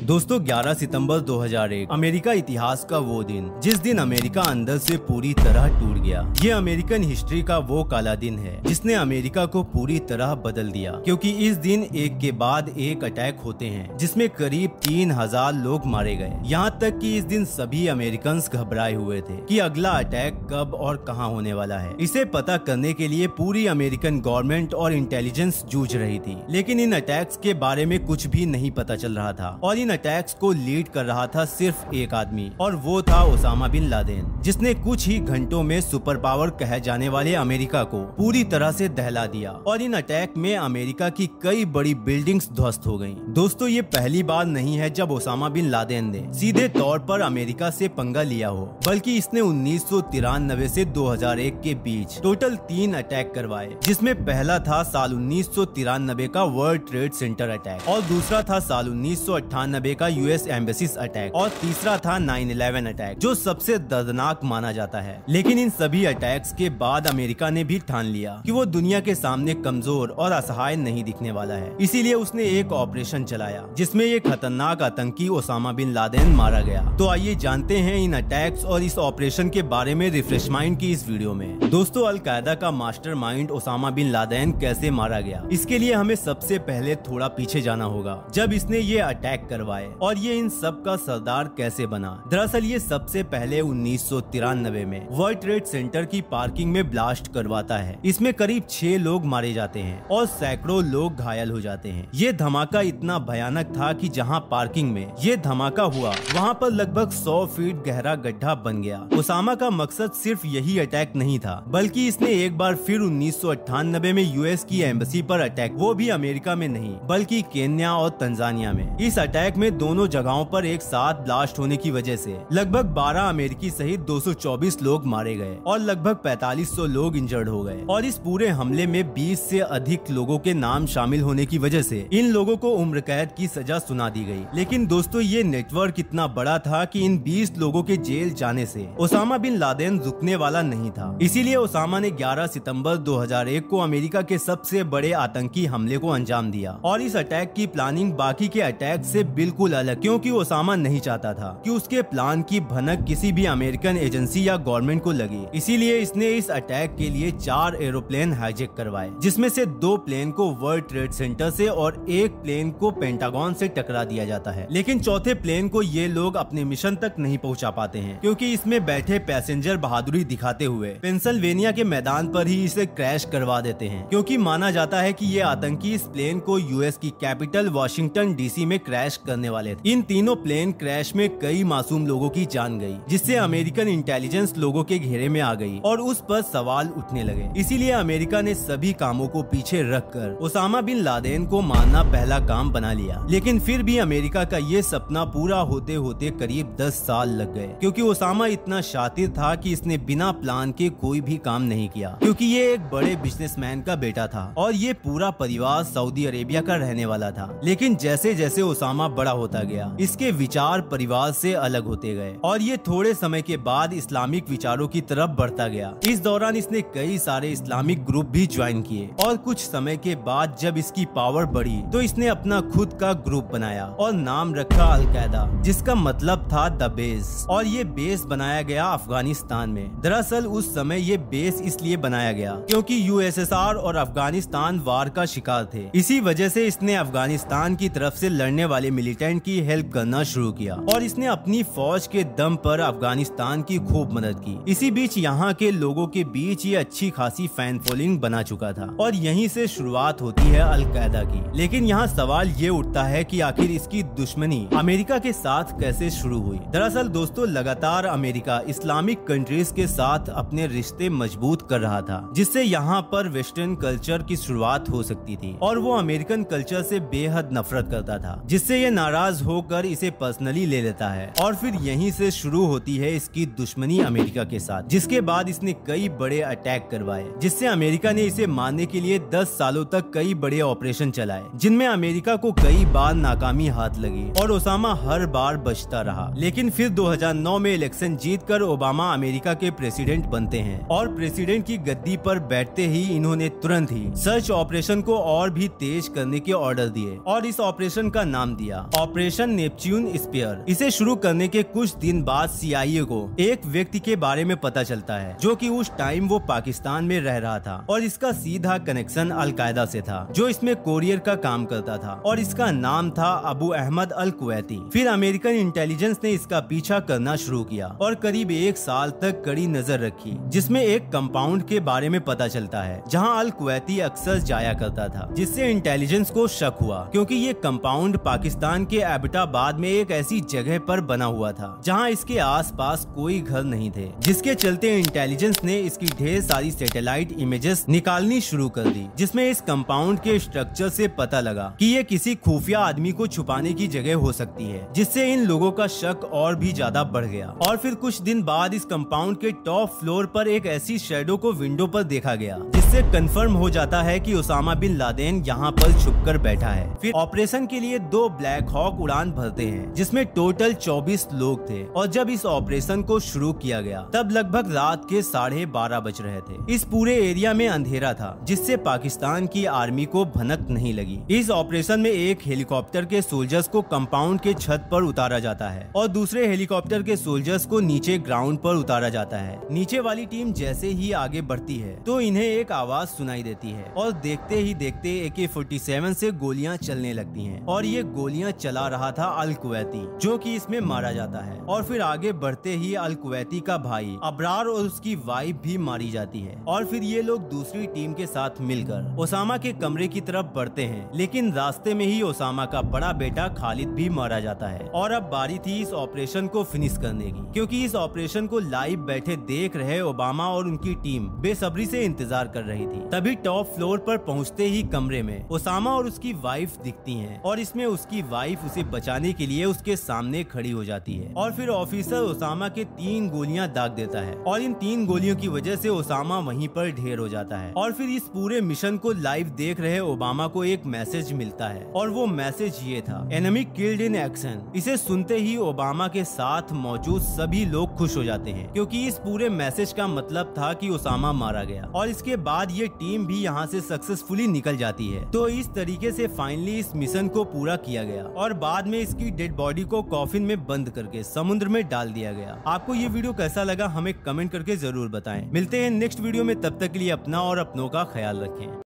दोस्तों 11 सितंबर 2001 अमेरिका इतिहास का वो दिन जिस दिन अमेरिका अंदर से पूरी तरह टूट गया। ये अमेरिकन हिस्ट्री का वो काला दिन है जिसने अमेरिका को पूरी तरह बदल दिया, क्योंकि इस दिन एक के बाद एक अटैक होते हैं जिसमें करीब 3000 लोग मारे गए। यहाँ तक कि इस दिन सभी अमेरिकन घबराए हुए थे कि अगला अटैक कब और कहाँ होने वाला है। इसे पता करने के लिए पूरी अमेरिकन गवर्नमेंट और इंटेलिजेंस जूझ रही थी, लेकिन इन अटैक्स के बारे में कुछ भी नहीं पता चल रहा था। और इन अटैक्स को लीड कर रहा था सिर्फ एक आदमी, और वो था ओसामा बिन लादेन, जिसने कुछ ही घंटों में सुपर पावर कहे जाने वाले अमेरिका को पूरी तरह से दहला दिया। और इन अटैक में अमेरिका की कई बड़ी बिल्डिंग्स ध्वस्त हो गईं। दोस्तों ये पहली बार नहीं है जब ओसामा बिन लादेन ने सीधे तौर पर अमेरिका से पंगा लिया हो, बल्कि इसने 1993 से 2001 के बीच टोटल 3 अटैक करवाए, जिसमें पहला था साल 1993 का वर्ल्ड ट्रेड सेंटर अटैक, और दूसरा था साल 1998 का यूएस एम्बेसीज अटैक, और तीसरा था 9/11 अटैक, जो सबसे दर्दनाक माना जाता है। लेकिन इन सभी अटैक्स के बाद अमेरिका ने भी ठान लिया कि वो दुनिया के सामने कमजोर और असहाय नहीं दिखने वाला है। इसीलिए उसने एक ऑपरेशन चलाया जिसमें एक खतरनाक आतंकी ओसामा बिन लादेन मारा गया। तो आइए जानते हैं इन अटैक्स और इस ऑपरेशन के बारे में रिफ्रेश माइंड की इस वीडियो में। दोस्तों अल-कायदा का मास्टरमाइंड ओसामा बिन लादेन कैसे मारा गया, इसके लिए हमें सबसे पहले थोड़ा पीछे जाना होगा, जब इसने ये अटैक करवाए और ये इन सब का सरदार कैसे बना। दरअसल ये सबसे पहले 1993 में वर्ल्ड ट्रेड सेंटर की पार्किंग में ब्लास्ट करवाता है। इसमें करीब 6 लोग मारे जाते हैं और सैकड़ों लोग घायल हो जाते हैं। ये धमाका इतना भयानक था कि जहां पार्किंग में ये धमाका हुआ वहां पर लगभग 100 फीट गहरा गड्ढा बन गया। ओसामा का मकसद सिर्फ यही अटैक नहीं था, बल्कि इसने एक बार फिर 1998 में यूएस की एम्बेसी पर अटैक, वो भी अमेरिका में नहीं बल्कि केन्या और तंजानिया में। इस अटैक में दोनों जगहों पर एक साथ ब्लास्ट होने की वजह से लगभग 12 अमेरिकी सहित 224 लोग मारे गए और लगभग 4500 लोग इंजर्ड हो गए। और इस पूरे हमले में 20 से अधिक लोगों के नाम शामिल होने की वजह से इन लोगों को उम्र कैद की सजा सुना दी गई। लेकिन दोस्तों ये नेटवर्क इतना बड़ा था कि इन 20 लोगों के जेल जाने से ओसामा बिन लादेन रुकने वाला नहीं था। इसीलिए ओसामा ने 11 सितंबर 2001 को अमेरिका के सबसे बड़े आतंकी हमले को अंजाम दिया। और इस अटैक की प्लानिंग बाकी के अटैक से बिल्कुल अलग, क्योंकि ओसामा नहीं चाहता था कि उसके प्लान की भनक किसी भी अमेरिकन एजेंसी या गवर्नमेंट को लगे। इसीलिए इसने इस अटैक के लिए 4 एरोप्लेन हाईजैक करवाए, जिसमें से 2 प्लेन को वर्ल्ड ट्रेड सेंटर से और 1 प्लेन को पेंटागन से टकरा दिया जाता है। लेकिन चौथे प्लेन को ये लोग अपने मिशन तक नहीं पहुंचा पाते हैं, क्योंकि इसमें बैठे पैसेंजर बहादुरी दिखाते हुए पेंसिल्वेनिया के मैदान पर ही इसे क्रैश करवा देते हैं, क्योंकि माना जाता है कि ये आतंकी इस प्लेन को यूएस की कैपिटल वाशिंगटन डीसी में क्रैश करने वाले थे। इन तीनों प्लेन क्रैश में कई मासूम लोगों की जान गई, जिससे अमेरिकन इंटेलिजेंस लोगों के घेरे में आ गई और उस पर सवाल उठने लगे। इसीलिए अमेरिका ने सभी कामों को पीछे रखकर ओसामा बिन लादेन को मारना पहला काम बना लिया। लेकिन फिर भी अमेरिका का ये सपना पूरा होते होते करीब 10 साल लग गए, क्योंकि ओसामा इतना शातिर था कि इसने बिना प्लान के कोई भी काम नहीं किया, क्योंकि ये एक बड़े बिजनेसमैन का बेटा था और ये पूरा परिवार सऊदी अरेबिया का रहने वाला था। लेकिन जैसे जैसे ओसामा बड़ा होता गया, इसके विचार परिवार से अलग होते गए और ये थोड़े समय के बाद इस्लामिक विचारों की तरफ बढ़ता गया। इस दौरान इसने कई सारे इस्लामिक ग्रुप भी ज्वाइन किए और कुछ समय के बाद जब इसकी पावर बढ़ी तो इसने अपना खुद का ग्रुप बनाया और नाम रखा अल-कायदा, जिसका मतलब था द बेस। और ये बेस बनाया गया अफगानिस्तान में। दरअसल उस समय ये बेस इसलिए बनाया गया क्योंकि यूएसएसआर और अफगानिस्तान वार का शिकार थे। इसी वजह से इसने अफगानिस्तान की तरफ से लड़ने वाले मिलिटेंट की हेल्प करना शुरू किया और इसने अपनी फौज के दम पर अफगानिस्तान की खूब मदद की। इसी बीच यहाँ के लोगों के बीच ये अच्छी खासी फैन फॉलोइंग बना चुका था और यहीं से शुरुआत होती है अल-कायदा की। लेकिन यहाँ सवाल ये उठता है कि आखिर इसकी दुश्मनी अमेरिका के साथ कैसे शुरू हुई। दरअसल दोस्तों लगातार अमेरिका इस्लामिक कंट्रीज के साथ अपने रिश्ते मजबूत कर रहा था, जिससे यहाँ पर वेस्टर्न कल्चर की शुरुआत हो सकती थी और वो अमेरिकन कल्चर से बेहद नफरत करता था, जिससे ये नाराज होकर इसे पर्सनली ले लेता है। और फिर यहीं से शुरू होती है इसकी दुश्मनी अमेरिका के साथ, जिसके बाद इसने कई बड़े अटैक करवाए, जिससे अमेरिका ने इसे मारने के लिए 10 सालों तक कई बड़े ऑपरेशन चलाए, जिनमें अमेरिका को कई बार नाकामी हाथ लगी और ओसामा हर बार बचता रहा। लेकिन फिर 2009 में इलेक्शन जीतकर ओबामा अमेरिका के प्रेसिडेंट बनते हैं और प्रेसिडेंट की गद्दी पर बैठते ही इन्होंने तुरंत ही सर्च ऑपरेशन को और भी तेज करने के ऑर्डर दिए और इस ऑपरेशन का नाम दिया ऑपरेशन नेपच्यून स्पेयर। इसे शुरू करने के कुछ दिन बाद CIA को एक व्यक्ति के बारे में पता चलता है जो कि उस टाइम वो पाकिस्तान में रह रहा था और इसका सीधा कनेक्शन अलकायदा से था, जो इसमें कोरियर का काम करता था और इसका नाम था अबू अहमद अल कुवैती। फिर अमेरिकन इंटेलिजेंस ने इसका पीछा करना शुरू किया और करीब 1 साल तक कड़ी नजर रखी, जिसमें एक कंपाउंड के बारे में पता चलता है जहां अल कुवैती अक्सर जाया करता था, जिससे इंटेलिजेंस को शक हुआ क्योंकि ये कंपाउंड पाकिस्तान के एबटाबाद में एक ऐसी जगह पर बना हुआ था जहां इसके आसपास कोई घर नहीं थे, जिसके चलते इंटेलिजेंस ने इसकी ढेर सारी सैटेलाइट इमेजेस निकालनी शुरू कर दी, जिसमें इस कंपाउंड के स्ट्रक्चर से पता लगा कि ये किसी खुफिया आदमी को छुपाने की जगह हो सकती है, जिससे इन लोगों का शक और भी ज्यादा बढ़ गया। और फिर कुछ दिन बाद इस कंपाउंड के टॉप फ्लोर पर एक ऐसी शैडो को विंडो पर देखा गया, जिससे कंफर्म हो जाता है कि ओसामा बिन लादेन यहाँ पर छुपकर बैठा है। फिर ऑपरेशन के लिए 2 ब्लैक हॉक उड़ान भरते हैं, जिसमें टोटल 24 लोग थे। और जब इस ऑपरेशन को शुरू किया गया तब लगभग रात के 12:30 बज रहे थे। इस पूरे एरिया में अंधेरा था, जिससे पाकिस्तान की आर्मी को भनक नहीं लगी। इस ऑपरेशन में एक हेलीकॉप्टर के सोल्जर्स को कंपाउंड के छत पर उतारा जाता है और दूसरे हेलीकॉप्टर के सोल्जर्स को नीचे ग्राउंड पर उतारा जाता है। नीचे वाली टीम जैसे ही आगे बढ़ती है तो इन्हें एक आवाज सुनाई देती है और देखते ही देखते AK-47 से गोलियां चलने लगती हैं और ये गोलियां चला रहा था अल कुवैती, जो कि इसमें मारा जाता है। और फिर आगे बढ़ते ही अल कुवैती का भाई अबरार और उसकी वाइफ भी मारी जाती है। और फिर ये लोग दूसरी टीम के साथ मिलकर ओसामा के कमरे की तरफ बढ़ते हैं, लेकिन रास्ते में ही ओसामा का बड़ा बेटा खालिद भी मारा जाता है। और अब बारी थी इस ऑपरेशन को फिनिश करने की, क्योंकि इस ऑपरेशन को लाइव बैठे देख रहे ओबामा और उनकी टीम बेसब्री से इंतजार कर रही थी। तभी टॉप फ्लोर पर पहुंचते ही कमरे में ओसामा और उसकी वाइफ दिखती हैं और इसमें उसकी वाइफ उसे बचाने के लिए उसके सामने खड़ी हो जाती है। और फिर ऑफिसर ओसामा के 3 गोलियां दाग देता है और इन 3 गोलियों की वजह से ओसामा वहीं पर ढेर हो जाता है। और फिर इस पूरे मिशन को लाइव देख रहे ओबामा को एक मैसेज मिलता है और वो मैसेज ये था, एनिमी किल्ड इन एक्शन। इसे सुनते ही ओबामा के साथ मौजूद सभी लोग खुश हो जाते हैं, क्योंकि इस पूरे मैसेज का मतलब था कि ओसामा मारा गया। और इसके बाद ये टीम भी यहाँ से सक्सेसफुली निकल जाती है। तो इस तरीके से फाइनली इस मिशन को पूरा किया गया और बाद में इसकी डेड बॉडी को कॉफिन में बंद करके समुद्र में डाल दिया गया। आपको ये वीडियो कैसा लगा हमें कमेंट करके जरूर बताएं। मिलते हैं नेक्स्ट वीडियो में, तब तक के लिए अपना और अपनों का ख्याल रखें।